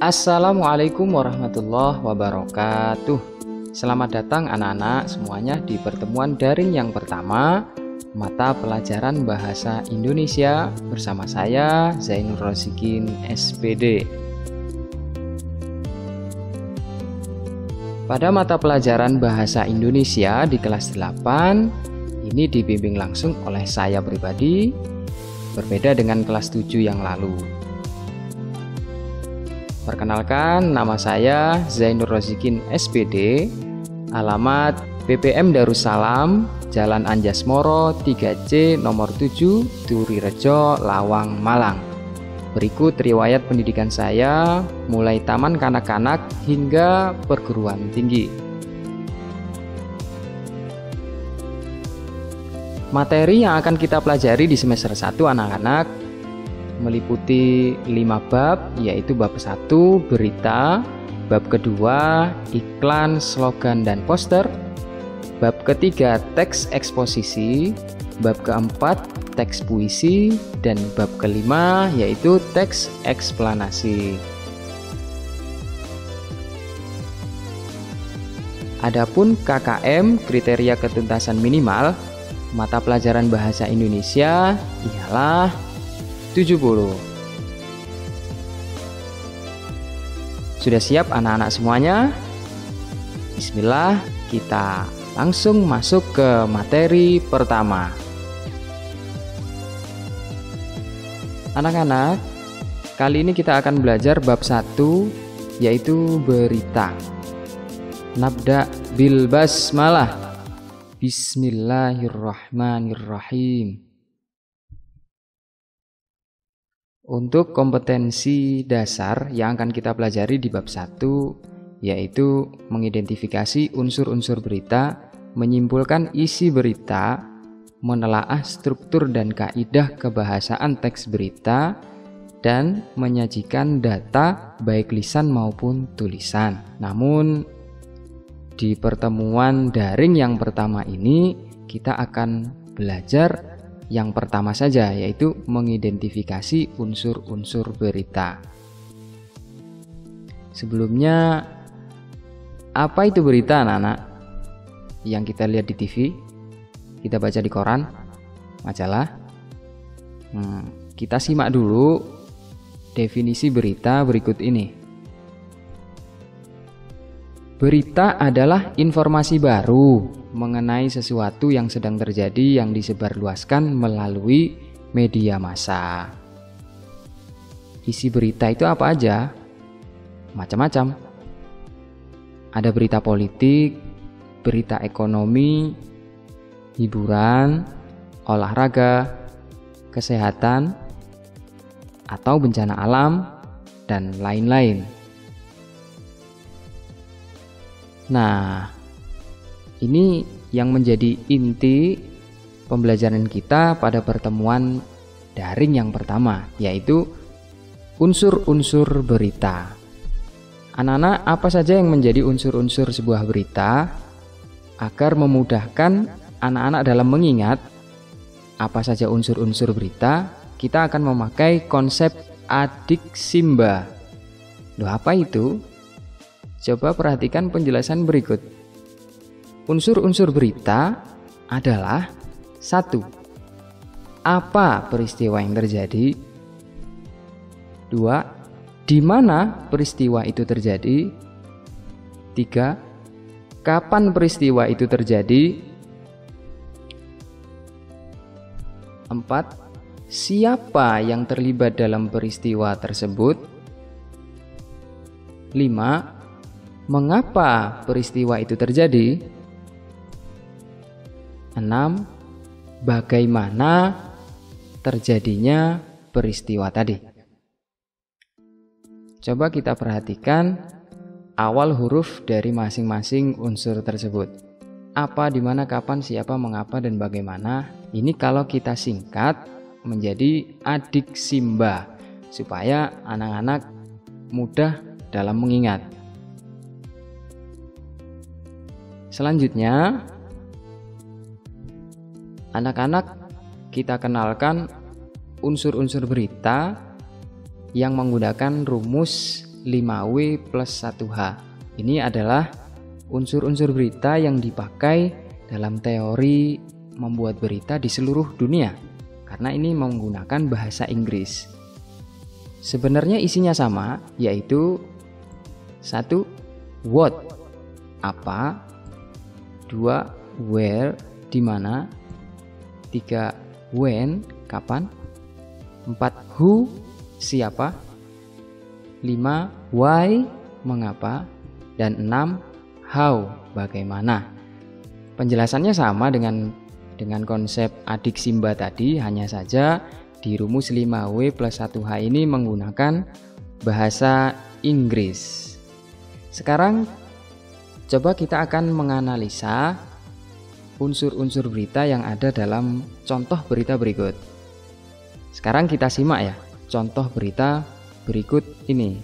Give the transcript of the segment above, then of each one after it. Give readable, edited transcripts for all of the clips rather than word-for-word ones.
Assalamualaikum warahmatullahi wabarakatuh. Selamat datang anak-anak semuanya di pertemuan daring yang pertama mata pelajaran Bahasa Indonesia bersama saya Zainur Rozikin SPD. Pada mata pelajaran Bahasa Indonesia di kelas 8 ini dibimbing langsung oleh saya pribadi, berbeda dengan kelas 7 yang lalu. Perkenalkan, nama saya Zainur Rozikin SPD, alamat BPM Darussalam, Jalan Anjasmoro 3C nomor 7, Turirejo, Lawang, Malang. Berikut riwayat pendidikan saya mulai taman kanak-kanak hingga perguruan tinggi. Materi yang akan kita pelajari di semester 1 anak-anak meliputi 5 bab, yaitu bab 1 berita, bab kedua iklan, slogan, dan poster, bab ketiga teks eksposisi, bab keempat teks puisi, dan bab kelima yaitu teks eksplanasi. Adapun KKM kriteria ketuntasan minimal mata pelajaran Bahasa Indonesia ialah 70. Sudah siap anak-anak semuanya? Bismillah, kita langsung masuk ke materi pertama. Anak-anak, kali ini kita akan belajar bab 1 yaitu berita. Nabda bil basmalah. Bismillahirrahmanirrahim. Untuk kompetensi dasar yang akan kita pelajari di bab 1 yaitu mengidentifikasi unsur-unsur berita, menyimpulkan isi berita, menelaah struktur dan kaidah kebahasaan teks berita, dan menyajikan data baik lisan maupun tulisan. Namun di pertemuan daring yang pertama ini kita akan belajar yang pertama saja, yaitu mengidentifikasi unsur-unsur berita. Sebelumnya, apa itu berita anak-anak? Yang kita lihat di TV, kita baca di koran, majalah. Kita simak dulu definisi berita berikut ini. Berita adalah informasi baru mengenai sesuatu yang sedang terjadi yang disebarluaskan melalui media massa. Isi berita itu apa aja? Macam-macam. Ada berita politik, berita ekonomi, hiburan, olahraga, kesehatan, atau bencana alam, dan lain-lain. Nah, ini yang menjadi inti pembelajaran kita pada pertemuan daring yang pertama, yaitu unsur-unsur berita. Anak-anak, apa saja yang menjadi unsur-unsur sebuah berita? Agar memudahkan anak-anak dalam mengingat apa saja unsur-unsur berita, kita akan memakai konsep adiksimba. Loh, apa itu? Coba perhatikan penjelasan berikut. Unsur-unsur berita adalah 1. Apa peristiwa yang terjadi? 2. Di mana peristiwa itu terjadi? 3. Kapan peristiwa itu terjadi? 4. Siapa yang terlibat dalam peristiwa tersebut? 5. Mengapa peristiwa itu terjadi? 6. Bagaimana terjadinya peristiwa tadi? Coba kita perhatikan awal huruf dari masing-masing unsur tersebut. Apa, di mana, kapan, siapa, mengapa, dan bagaimana. Ini kalau kita singkat menjadi adiksimba supaya anak-anak mudah dalam mengingat. Selanjutnya, anak-anak kita kenalkan unsur-unsur berita yang menggunakan rumus 5W plus 1H. Ini adalah unsur-unsur berita yang dipakai dalam teori membuat berita di seluruh dunia, karena ini menggunakan bahasa Inggris. Sebenarnya isinya sama, yaitu 1. What, apa. 2. Where, di mana. 3. When, kapan. 4. Who, siapa. 5. Why, mengapa. Dan 6. How, bagaimana. Penjelasannya sama dengan konsep adik Simba tadi, hanya saja di rumus 5W plus 1H ini menggunakan bahasa Inggris. Sekarang coba kita akan menganalisa unsur-unsur berita yang ada dalam contoh berita berikut. Sekarang kita simak ya, contoh berita berikut ini.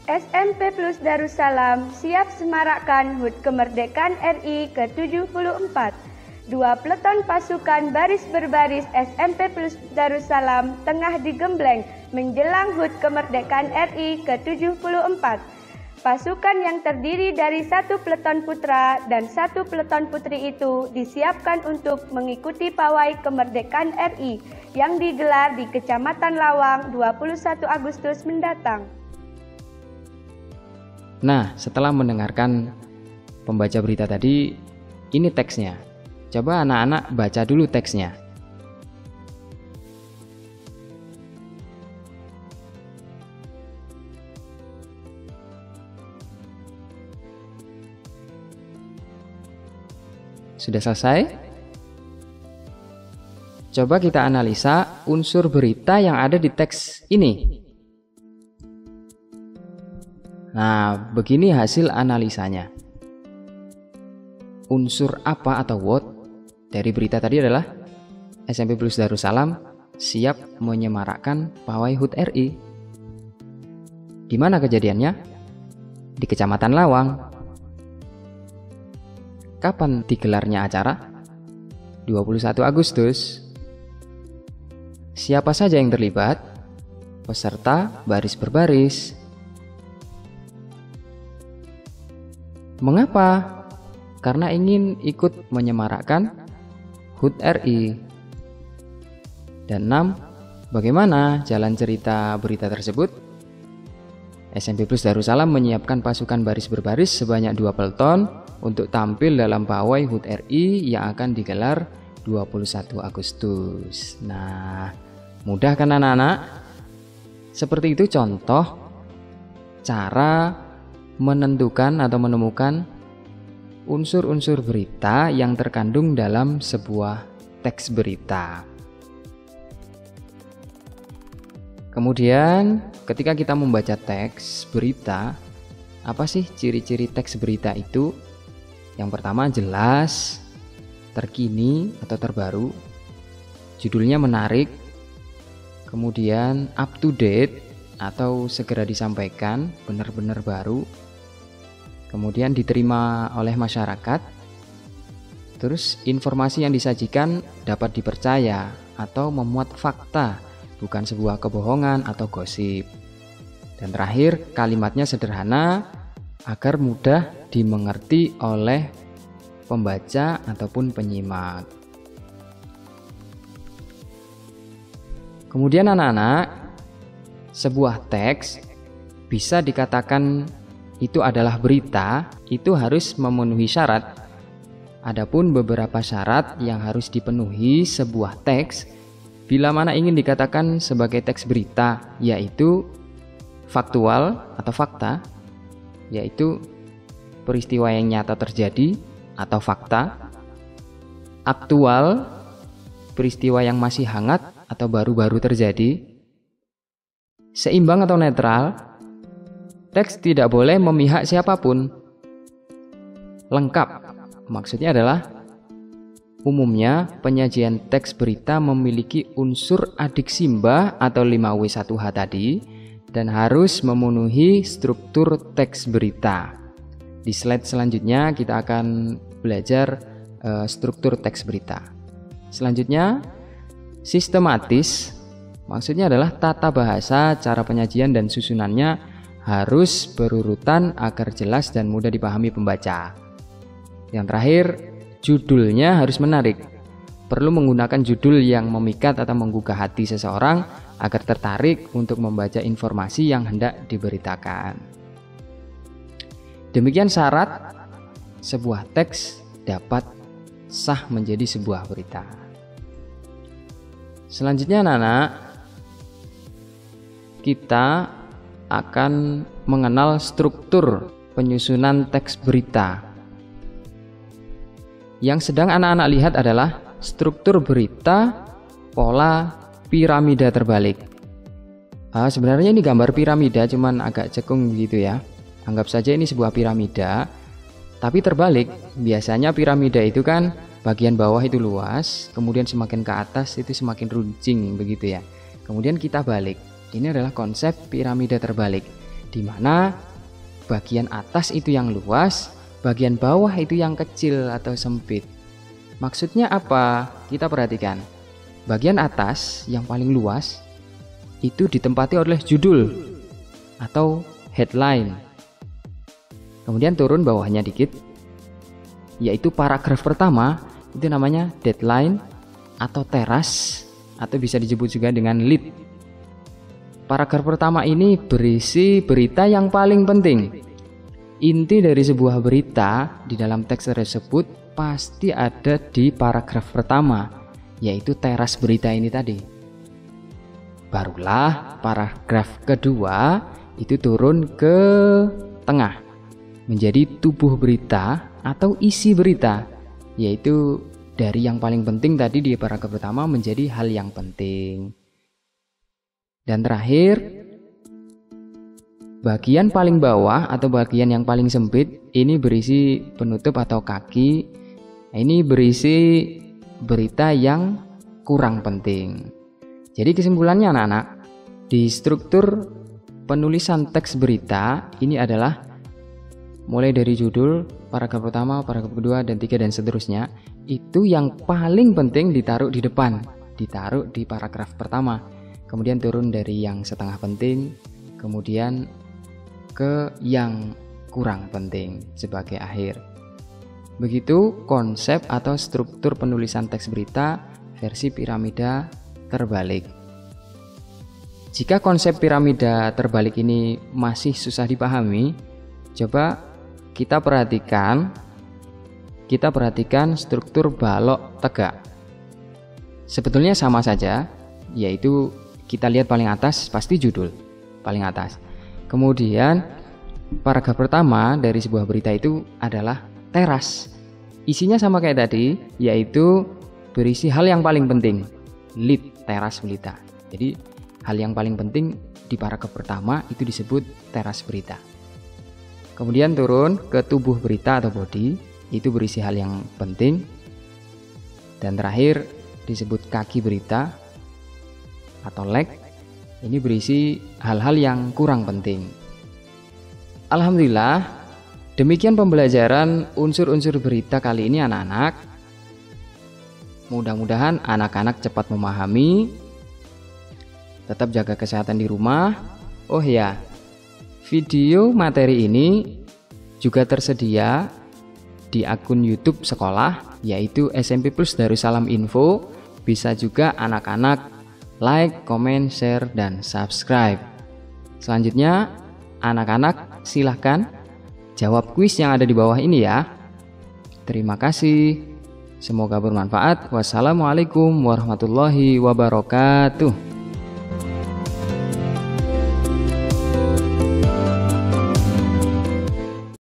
SMP Plus Darussalam siap semarakkan HUT Kemerdekaan RI ke-74. 2 peleton pasukan baris berbaris SMP Plus Darussalam tengah digembleng menjelang HUT Kemerdekaan RI ke-74. Pasukan yang terdiri dari 1 peleton putra dan 1 peleton putri itu disiapkan untuk mengikuti pawai kemerdekaan RI yang digelar di Kecamatan Lawang 21 Agustus mendatang. Nah, setelah mendengarkan pembaca berita tadi, ini teksnya. Coba anak-anak baca dulu teksnya. Sudah selesai? Coba kita analisa unsur berita yang ada di teks ini. Nah, begini hasil analisanya. Unsur apa atau what dari berita tadi adalah SMP Plus Darussalam siap menyemarakkan pawai HUT RI. Di mana kejadiannya? Di Kecamatan Lawang. Kapan digelarnya acara? 21 Agustus. Siapa saja yang terlibat? Peserta baris berbaris. Mengapa? Karena ingin ikut menyemarakkan HUT RI. Dan 6. Bagaimana jalan cerita berita tersebut? SMP Plus Darussalam menyiapkan pasukan baris berbaris sebanyak 2 peleton untuk tampil dalam pawai HUT RI yang akan digelar 21 Agustus. Nah, mudah kan anak-anak? Seperti itu contoh cara menentukan atau menemukan unsur-unsur berita yang terkandung dalam sebuah teks berita. Kemudian ketika kita membaca teks berita, apa sih ciri-ciri teks berita itu? Yang pertama jelas, terkini atau terbaru, judulnya menarik, kemudian up to date atau segera disampaikan, benar-benar baru, kemudian diterima oleh masyarakat, terus informasi yang disajikan dapat dipercaya atau memuat fakta, bukan sebuah kebohongan atau gosip. Dan terakhir, kalimatnya sederhana agar mudah dimengerti oleh pembaca ataupun penyimak. Kemudian anak-anak, sebuah teks bisa dikatakan itu adalah berita, itu harus memenuhi syarat. Adapun beberapa syarat yang harus dipenuhi sebuah teks bila mana ingin dikatakan sebagai teks berita, yaitu faktual atau fakta, yaitu peristiwa yang nyata terjadi atau fakta, aktual, peristiwa yang masih hangat atau baru-baru terjadi, seimbang atau netral, teks tidak boleh memihak siapapun, lengkap, maksudnya adalah umumnya penyajian teks berita memiliki unsur adik simbah atau 5W1H tadi dan harus memenuhi struktur teks berita. Di slide selanjutnya kita akan belajar struktur teks berita. Selanjutnya, sistematis, maksudnya adalah tata bahasa, cara penyajian dan susunannya harus berurutan agar jelas dan mudah dipahami pembaca. Yang terakhir, judulnya harus menarik. Perlu menggunakan judul yang memikat atau menggugah hati seseorang agar tertarik untuk membaca informasi yang hendak diberitakan. Demikian syarat sebuah teks dapat sah menjadi sebuah berita. Selanjutnya anak-anak, kita akan mengenal struktur penyusunan teks berita. Yang sedang anak-anak lihat adalah struktur berita pola piramida terbalik. Sebenarnya ini gambar piramida, cuman agak cekung gitu ya. Anggap saja ini sebuah piramida, tapi terbalik. Biasanya piramida itu kan bagian bawah itu luas, kemudian semakin ke atas itu semakin runcing begitu ya. Kemudian kita balik. Ini adalah konsep piramida terbalik, di mana bagian atas itu yang luas, bagian bawah itu yang kecil atau sempit. Maksudnya apa? Kita perhatikan. Bagian atas yang paling luas itu ditempati oleh judul atau headline. Kemudian turun bawahnya dikit, yaitu paragraf pertama, itu namanya deadline atau teras, atau bisa disebut juga dengan lead. Paragraf pertama ini berisi berita yang paling penting. Inti dari sebuah berita di dalam teks tersebut pasti ada di paragraf pertama, yaitu teras berita ini tadi. Barulah paragraf kedua itu turun ke tengah, menjadi tubuh berita atau isi berita, yaitu dari yang paling penting tadi di paragraf pertama menjadi hal yang penting. Dan terakhir, bagian paling bawah atau bagian yang paling sempit ini berisi penutup atau kaki. Ini berisi berita yang kurang penting. Jadi kesimpulannya anak-anak, di struktur penulisan teks berita ini adalah mulai dari judul, paragraf pertama, paragraf kedua, dan tiga, dan seterusnya. Itu yang paling penting ditaruh di depan, ditaruh di paragraf pertama. Kemudian turun dari yang setengah penting, kemudian ke yang kurang penting sebagai akhir. Begitu konsep atau struktur penulisan teks berita versi piramida terbalik. Jika konsep piramida terbalik ini masih susah dipahami, coba kita perhatikan struktur balok tegak. Sebetulnya sama saja, yaitu kita lihat paling atas pasti judul, paling atas. Kemudian paragraf pertama dari sebuah berita itu adalah teras. Isinya sama kayak tadi, yaitu berisi hal yang paling penting, lead, teras berita. Jadi hal yang paling penting di paragraf pertama itu disebut teras berita. Kemudian turun ke tubuh berita atau body, itu berisi hal yang penting. Dan terakhir disebut kaki berita atau leg, ini berisi hal-hal yang kurang penting. Alhamdulillah, demikian pembelajaran unsur-unsur berita kali ini anak-anak. Mudah-mudahan anak-anak cepat memahami. Tetap jaga kesehatan di rumah. Oh ya, video materi ini juga tersedia di akun YouTube sekolah, yaitu SMP Plus Darussalam Info. Bisa juga anak-anak like, comment, share, dan subscribe. Selanjutnya, anak-anak silahkan jawab kuis yang ada di bawah ini ya. Terima kasih. Semoga bermanfaat. Wassalamualaikum warahmatullahi wabarakatuh.